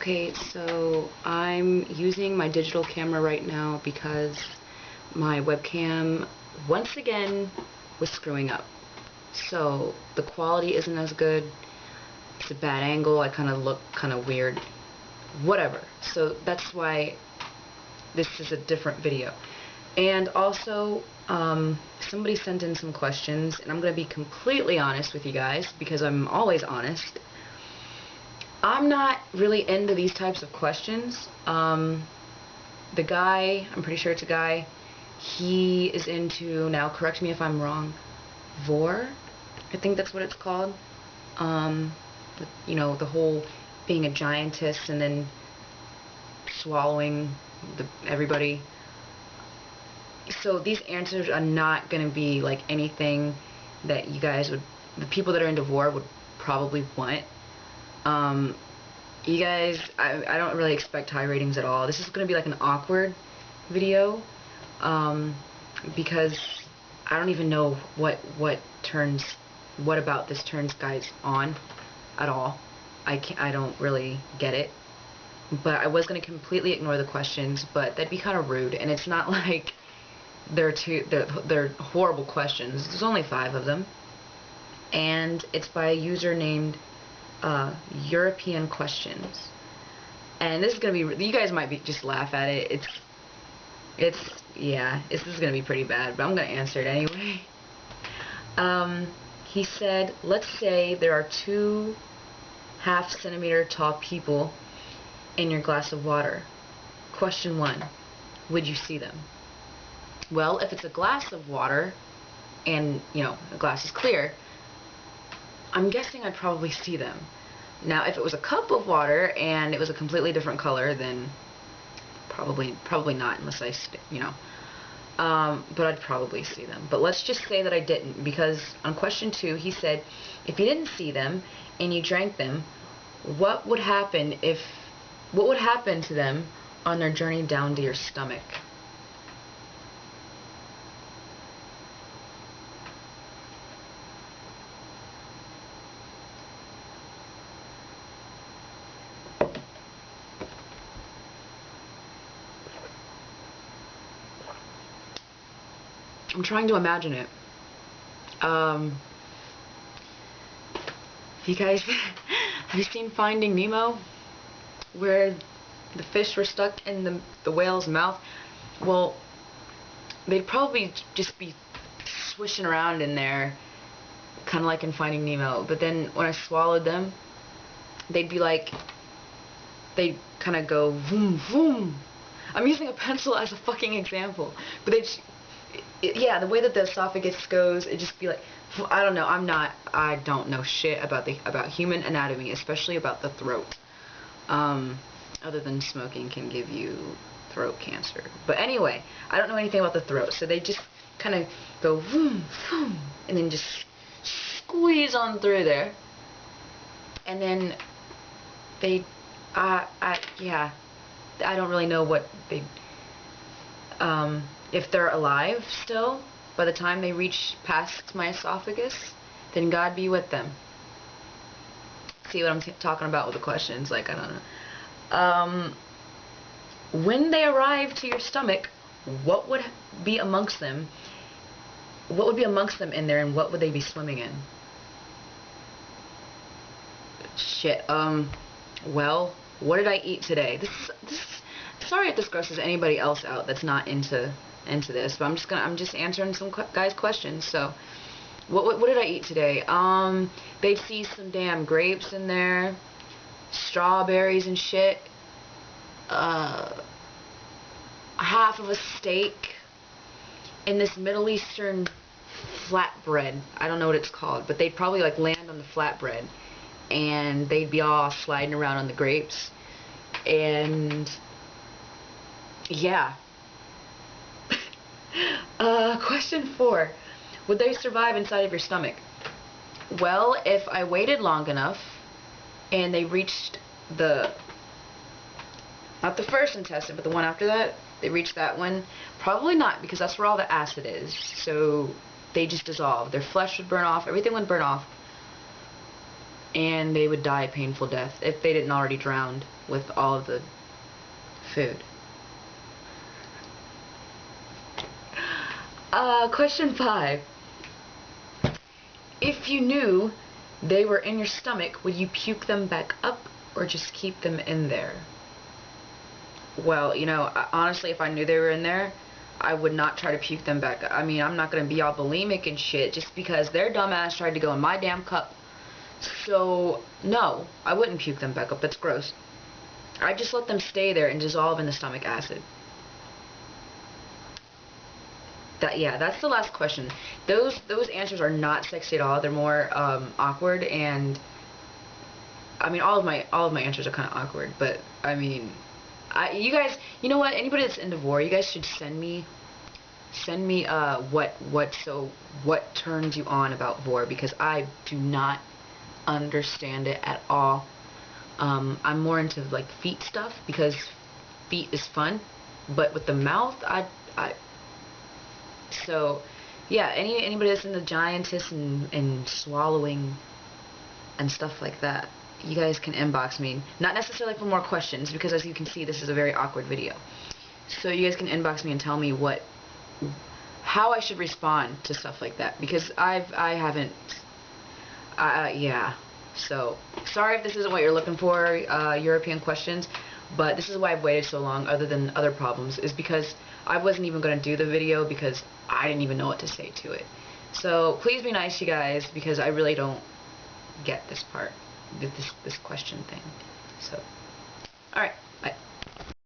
Okay, so I'm using my digital camera right now because my webcam once again was screwing up. So the quality isn't as good. It's a bad angle. I kind of look kind of weird. Whatever. So that's why this is a different video. And also, somebody sent in some questions, and I'm going to be completely honest with you guys because I'm always honest. I'm not really into these types of questions. The guy, I'm pretty sure it's a guy, he is into, now correct me if I'm wrong, VORE? I think that's what it's called. You know, the whole being a giantess and then swallowing everybody. So these answers are not going to be like anything that you guys would, the people that are into VORE would probably want. You guys, I don't really expect high ratings at all. This is going to be like an awkward video, because I don't even know what about this turns guys on at all. I don't really get it. But I was going to completely ignore the questions, but that'd be kind of rude, and it's not like they're horrible questions. There's only 5 of them, and it's by a user named European Questions. And this is gonna be, you guys might just laugh at it. Yeah, this is gonna be pretty bad, but I'm gonna answer it anyway. He said, let's say there are 2 half-centimeter tall people in your glass of water. Question 1, would you see them? Well, if it's a glass of water and, you know, the glass is clear, I'm guessing I'd probably see them. Now, if it was a cup of water and it was a completely different color, then probably not, unless you know. But I'd probably see them. But let's just say that I didn't, because on question 2, he said, if you didn't see them and you drank them, what would happen to them on their journey down to your stomach? I'm trying to imagine it. You guys, have you seen Finding Nemo? Where the fish were stuck in the whale's mouth? Well, they'd probably just be swishing around in there, kind of like in Finding Nemo. But then when I swallowed them, they'd be like, they'd kind of go vroom, vroom. I'm using a pencil as a fucking example. But yeah, the way that the esophagus goes, it just be like, I don't know, I don't know shit about human anatomy, especially about the throat. Other than smoking can give you throat cancer. But anyway, I don't know anything about the throat, so they just kind of go vroom, vroom, and then just squeeze on through there. And then they, yeah, I don't really know what they, if they're alive still by the time they reach past my esophagus, then God be with them. See what I'm talking about with the questions? Like, I don't know. When they arrive to your stomach, what would be amongst them? What would be amongst them in there, and what would they be swimming in? Shit. Well, what did I eat today? Sorry if this grosses anybody else out that's not into this, but I'm just answering some guys' questions. So, what did I eat today? They'd see some damn grapes in there, strawberries and shit. Half of a steak, and this Middle Eastern flatbread. I don't know what it's called, but they'd probably like land on the flatbread, and they'd be all sliding around on the grapes, and yeah. Question 4. Would they survive inside of your stomach? Well, if I waited long enough and they reached not the first intestine, but the one after that, they reached that one, probably not, because that's where all the acid is. So they just dissolve. Their flesh would burn off. Everything would burn off. and they would die a painful death if they didn't already drown with all of the food. Question 5. If you knew they were in your stomach, would you puke them back up or just keep them in there? Well, you know, honestly, if I knew they were in there, I would not try to puke them back up. I mean, I'm not going to be all bulimic and shit just because their dumbass tried to go in my damn cup. So, no, I wouldn't puke them back up. That's gross. I'd just let them stay there and dissolve in the stomach acid. Yeah, that's the last question. Those answers are not sexy at all. They're more awkward, and I mean all of my answers are kind of awkward. But I mean, you guys, you know what? Anybody that's into VORE, you guys should send me what turns you on about VORE, because I do not understand it at all. I'm more into like feet stuff because feet is fun, but with the mouth, so yeah, anybody that's into Giantess and swallowing and stuff like that, you guys can inbox me. Not necessarily for more questions, because as you can see, this is a very awkward video. So you guys can inbox me and tell me how I should respond to stuff like that, because I haven't, yeah. So sorry if this isn't what you're looking for, European questions, but this is why I've waited so long, other than other problems, is because I wasn't even going to do the video because I didn't even know what to say to it. So please be nice, you guys, because I really don't get this part, this question thing. So, alright.